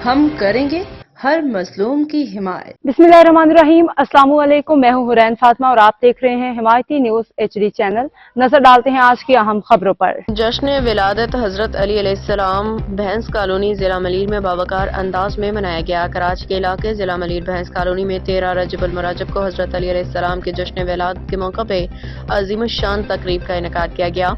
ہم کریں گے ہر مظلوم کی حمایت۔ बिस्मिल्लाहिर्रहमानिर्रहीम। अस्सलाम वालेकुम। मैं हूं हुरैन फातिमा और आप देख रहे हैं हिमायती न्यूज HD चैनल। नजर डालते हैं आज की अहम खबरों पर। जश्न विलादत हजरत अली अलैहिस्सलाम भैंस कॉलोनी जिला मलीर में बावकार अंदाज में मनाया गया। कराची के इलाके जिला मलीर भैंस कॉलोनी में 13 रजब मुराजब को हजरत अली अलैहिस्सलाम के जश्न विलादत के मौका पे अजीम शान तकरीब का इनेकाद किया गया।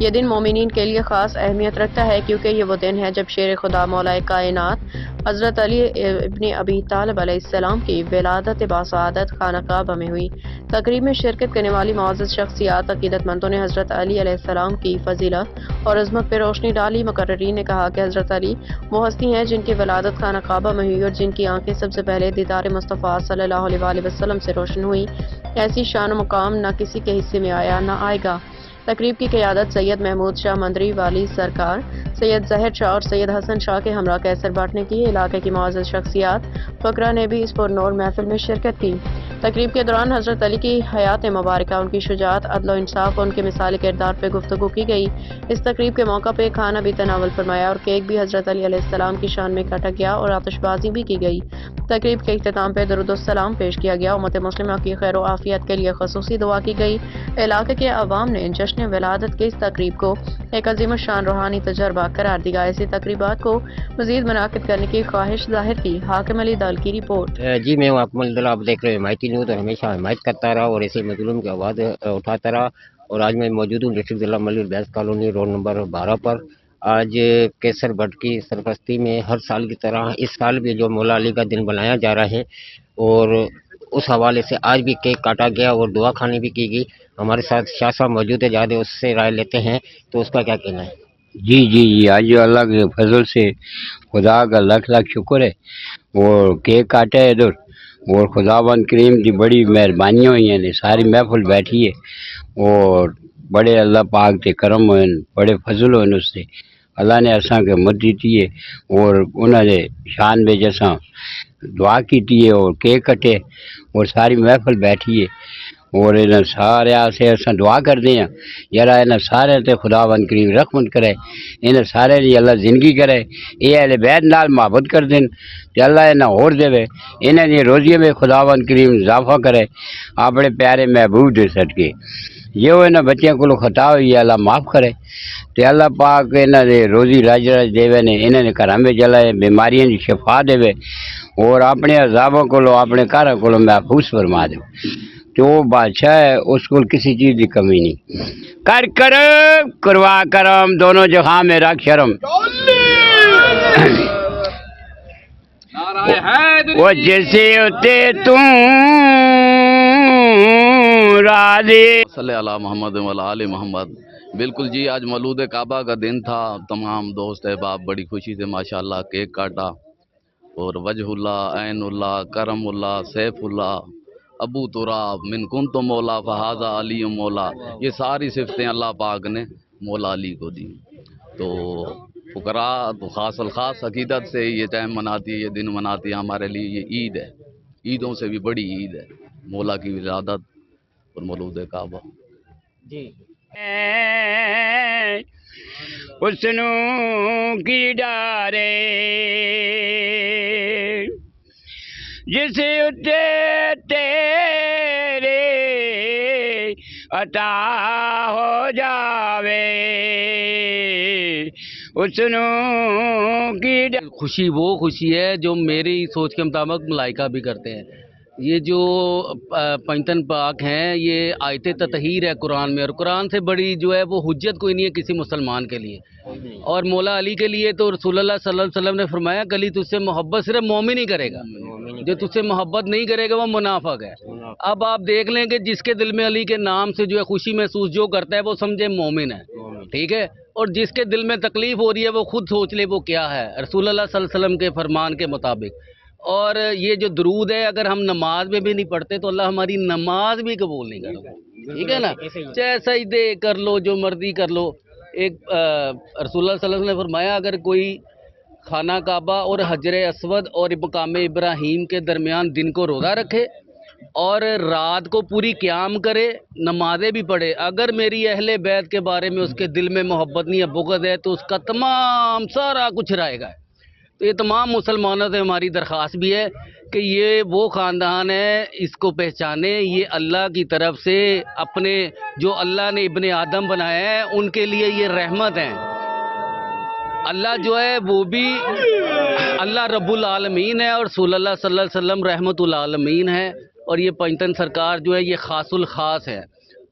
ये दिन मोमिनीन के लिए खास अहमियत रखता है क्योंकि ये वो दिन है जब शेर खुदा मौलाए कायनात हजरत अली इब्न अबी तालिब अलैहिस्सलाम की विलादत बासआदत खाना काबा में हुई। तकरीब में शिरकत करने वाली मुअज़्ज़ज़ शख्सियात अकीदतमंदों ने हजरत अली अलैहिस्सलाम की फजीलत और अज़मत पर रोशनी डाली। मुकर्रिरीन ने कहा कि हजरत अली वो हस्ती हैं जिनकी विलादत खाना काबा में हुई और जिनकी आंखें सबसे पहले दीदार मुस्तफ़ा सल्लल्लाहु अलैहि वसल्लम से रोशन हुई। ऐसी शान व मुकाम न किसी के हिस्से में आया न आएगा। तकरीब की क़यादत सैयद महमूद शाह मंदरी वाली सरकार, सैयद ज़हर शाह और सैयद हसन शाह के हमरा कैसर बाट ने की। इलाके की मुअज़्ज़ज़ शख्सियात फ़करा ने भी इस पुरनूर महफिल में शिरकत की। तकरीब के दौरान हजरत अली की हयात मुबारका, उनकी शुजाअत, अदल व इंसाफ और उनके मिसाल किरदार पर गुफ्तगू की गई। इस तकरीब के मौका पर खाना भी तनावल फरमाया और केक भी हजरत अली अलैहिस्सलाम की शान में काटा गया और आतिशबाजी भी की गई। तकरीब के इख्तिताम पर दरूद व सलाम पेश किया गया। उम्मत मुस्लिमा की खैर व आफियत के लिए ख़ुसूसी दुआ की गई। इलाके के अवाम ने जश्न विलादत की इस तकरीब को एक अजीम शान रूहानी तजर्बा करार दिया। ऐसी तकरीबात को मज़ीद मुनाकिद करने की ख्वाहिश जाहिर की। हाकिम अली दाल की रिपोर्ट। जी मैं हूँ अकमल, आप देख रहे हैं हिमायती न्यूज़ और हमेशा हिमायत करता रहा और ऐसे मजलूम की आवाज़ उठाता रहा। और आज मैं मौजूद हूँ डिस्ट्रिक्ट जिला मलिर बैस कॉलोनी रोड नंबर 12 पर। आज केसर भट्ट की सरपरस्ती में हर साल की तरह इस साल भी जो मौला अली का दिन बनाया जा रहा है और उस हवाले से आज भी केक काटा गया और दुआ खानी भी की गई। हमारे साथ शाह साहब मौजूद है, ज़्यादा उससे राय लेते हैं तो उसका क्या कहना है। जी जी जी, आज अल्लाह के फजल से खुदा का लाख लाख शुक्र है और केक काटा है इधर और खुदावन करीम की बड़ी मेहरबानी हुई है, सारी महफिल बैठी है और बड़े अल्लाह पाक के करम हुए, बड़े फजल हुए उससे अल्लाह ने असा के मत दी है और उन्होंने शान में जैसा दुआ की है और केक कटे और सारी महफिल बैठी है और इन्हें सारे से अस दुआ करते हैं यारा इन्हें सारे ते खुदावन करीम रहमत करे, इन्हें सारे की अल्लाह जिंदगी करे, ये अहले बैत नाल मोहब्बत कर दें तो अल्लाह इन्हें और देवे, इन्हें दी रोज़ी में खुदावन करीम इजाफा करे अपने प्यारे महबूब दे सदके। जो इन्हें बच्चों को खता हुई है अल्लाह माफ़ करे तो अल्लाह पाक इन्हें दे रोज़ी राज राज देवे ने, इन्हें घर में जलाए बीमारियों की शिफा देवे और अपने अजाबों को अपने घर को महफूज फरमा दे। जो बादशाह है उसको किसी चीज़ की कमी नहीं। कर करम करवा करम दोनों जहां में रख शर्म वो जैसे होते तुम राधे सल्लल्लाहु अला मोहम्मद व अला आले मोहम्मद। बिल्कुल जी, आज मौलूद काबा का दिन था। तमाम दोस्त अहबाब बड़ी खुशी से माशाल्लाह केक काटा और वजहुल्ला, ऐनुल्ला, करमुल्ला, सैफुल्ला, अबू तुराब, मिन कुन तो मौला फहाजा अली मौला, ये सारी सिफतें अल्लाह पाक ने मौला अली को दी। तो फुकरा तो ख़ास ख़ास अकीदत से ये टाइम मनाती है, ये दिन मनाती है। हमारे लिए ये ईद है, ईदों से भी बड़ी ईद है मौला की विलादत और मौलूद काबा जी। हुस्नों की डारे जिसे उते तेरे अता हो जावे हुस्नों की खुशी वो खुशी है जो मेरी सोच के मुताबिक मलाइका भी करते हैं। ये जो पंचतन पाक हैं ये आयत ततहीर है कुरान में और कुरान से बड़ी जो है वो हुज्जत कोई नहीं है किसी मुसलमान के लिए। और मौला अली के लिए तो रसूलुल्लाह सल्लल्लाहु अलैहि वसल्लम ने फरमाया अली तुझसे मोहब्बत सिर्फ मोमिन ही करेगा, जो तुझसे मोहब्बत नहीं करेगा वो मुनाफिक है। अब आप देख लें कि जिसके दिल में अली के नाम से जो है खुशी महसूस जो करता है वो समझे मोमिन है, ठीक है। और जिसके दिल में तकलीफ हो रही है वो खुद सोच ले वो क्या है रसूलुल्लाह सल्लल्लाहु अलैहि वसल्लम के फरमान के मुताबिक। और ये जो दरूद है अगर हम नमाज में भी नहीं पढ़ते तो अल्लाह हमारी नमाज भी कबूल नहीं करेगा, ठीक है ना। चाहे सजदे कर लो, जो मर्जी कर लो। एक रसूलुल्लाह सल्लल्लाहु अलैहि वसल्लम ने फरमाया अगर कोई खाना काबा और हजर अस्वद और मकाम इब्राहीम के दरमियान दिन को रोज़ा रखे और रात को पूरी क़याम करे, नमाजें भी पढ़े, अगर मेरी अहले बैत के बारे में उसके दिल में मोहब्बत नहीं है, बुग़्ज़ है, तो उसका तमाम सारा कुछ रहेगा। تو یہ تمام مسلمانوں سے ہماری درخواست بھی ہے کہ یہ وہ خاندان ہے، اس کو پہچانیں، یہ اللہ کی طرف سے اپنے جو اللہ نے ابن آدم بنایا ہے ان کے لیے یہ رحمت ہیں۔ اللہ جو ہے وہ بھی اللہ رب العالمین ہے اور رسول اللہ صلی اللہ علیہ وسلم رحمت العالمین ہے، اور یہ پنجتن سرکار جو ہے یہ خاص الخاص ہے۔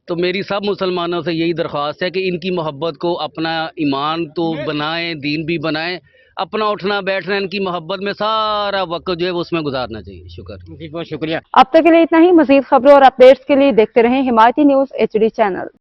تو میری سب مسلمانوں سے یہی درخواست ہے کہ ان کی محبت کو اپنا ایمان تو بنائیں، دین بھی بنائیں، اپنا اٹھنا بیٹھنا ان کی محبت میں سارا وقت جو ہے وہ اس میں گزارنا چاہیے۔ شکر جی بہت شکریہ۔ اب تک کے لیے اتنا ہی۔ مزید خبروں اور اپڈیٹس کے لیے دیکھتے رہیں حمایتی نیوز HD چینل۔